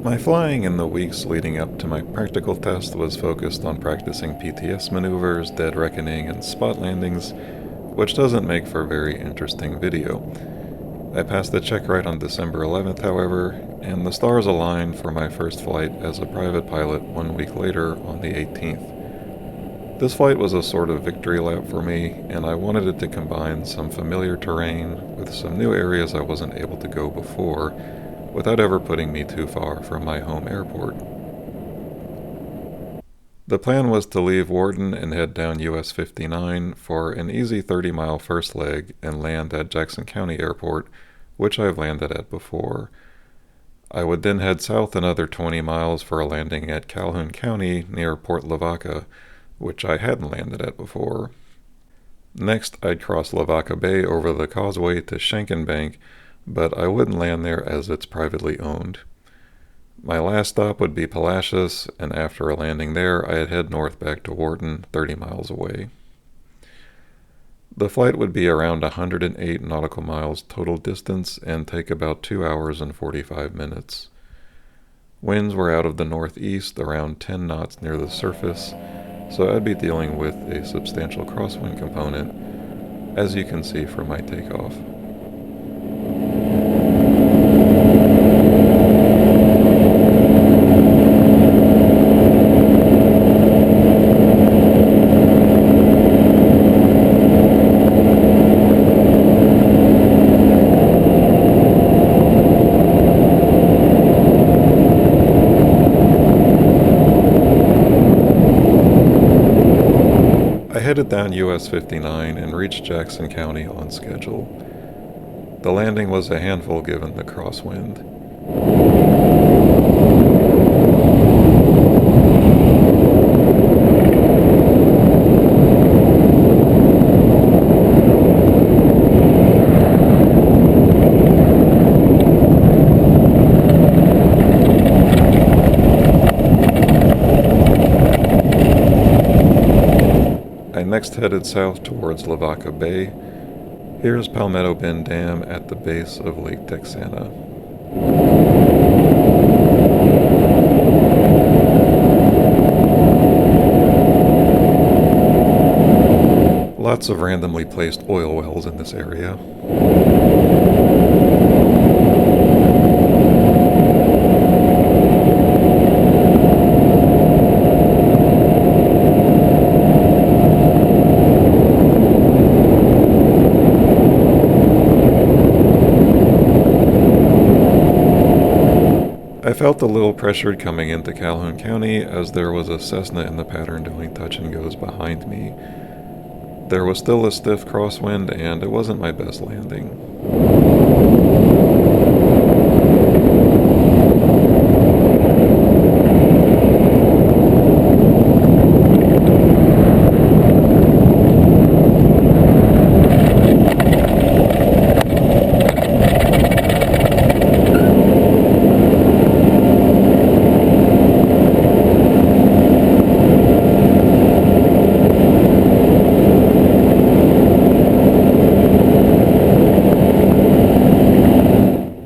My flying in the weeks leading up to my practical test was focused on practicing PTS maneuvers, dead reckoning, and spot landings, which doesn't make for a very interesting video. I passed the check ride on December 11th, however, and the stars aligned for my first flight as a private pilot 1 week later on the 18th. This flight was a sort of victory lap for me, and I wanted it to combine some familiar terrain with some new areas I wasn't able to go before, without ever putting me too far from my home airport. The plan was to leave Warden and head down US 59 for an easy 30-mile first leg and land at Jackson County Airport, which I've landed at before. I would then head south another 20 miles for a landing at Calhoun County near Port Lavaca, which I hadn't landed at before. Next, I'd cross Lavaca Bay over the causeway to Schenkenbank, but I wouldn't land there as it's privately owned. My last stop would be Palacios, and after a landing there, I'd head north back to Wharton, 30 miles away. The flight would be around 108 nautical miles total distance and take about 2 hours and 45 minutes. Winds were out of the northeast, around 10 knots near the surface, so I'd be dealing with a substantial crosswind component, as you can see from my takeoff. I headed down US 59 and reached Jackson County on schedule. The landing was a handful given the crosswind. I next headed south towards Lavaca Bay. Here's Palmetto Bend Dam at the base of Lake Texana. Lots of randomly placed oil wells in this area. I felt a little pressured coming into Calhoun County as there was a Cessna in the pattern doing touch and goes behind me. There was still a stiff crosswind and it wasn't my best landing.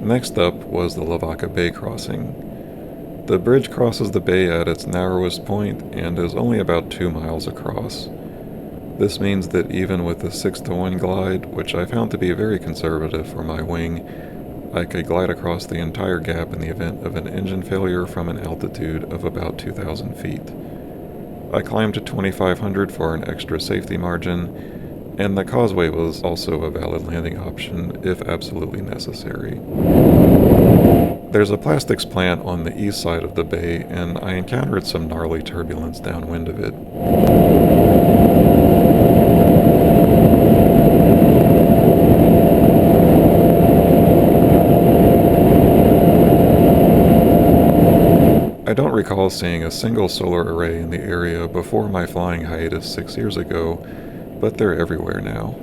Next up was the Lavaca Bay crossing. The bridge crosses the bay at its narrowest point and is only about 2 miles across. This means that even with a 6-to-1 glide, which I found to be very conservative for my wing, I could glide across the entire gap in the event of an engine failure from an altitude of about 2,000 feet. I climbed to 2,500 for an extra safety margin, and the causeway was also a valid landing option if absolutely necessary. There's a plastics plant on the east side of the bay, and I encountered some gnarly turbulence downwind of it. I don't recall seeing a single solar array in the area before my flying hiatus 6 years ago, but they're everywhere now.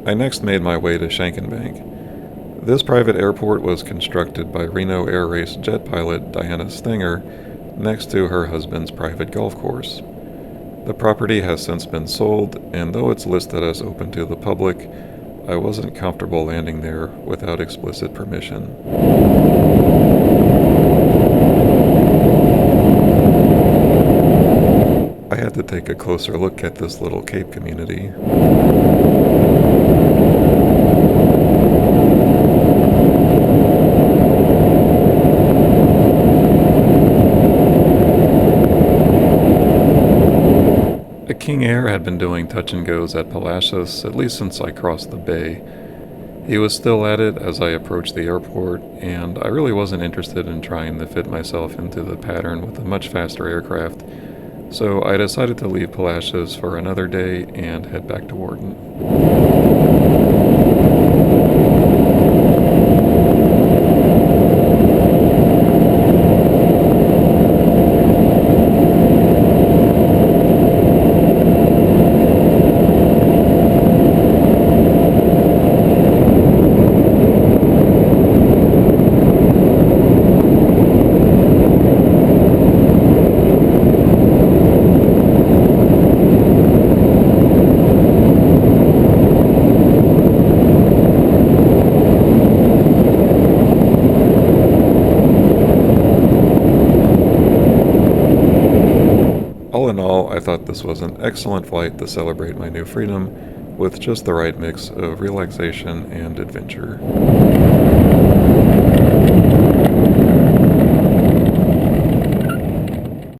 I next made my way to Schenkenbank. This private airport was constructed by Reno Air Race jet pilot Diana Stenger next to her husband's private golf course. The property has since been sold, and though it's listed as open to the public, I wasn't comfortable landing there without explicit permission. take a closer look at this little Cape community. A King Air had been doing touch and goes at Palacios at least since I crossed the bay. He was still at it as I approached the airport, and I really wasn't interested in trying to fit myself into the pattern with a much faster aircraft, so I decided to leave Palacios for another day and head back to Warden. All in all, I thought this was an excellent flight to celebrate my new freedom with just the right mix of relaxation and adventure.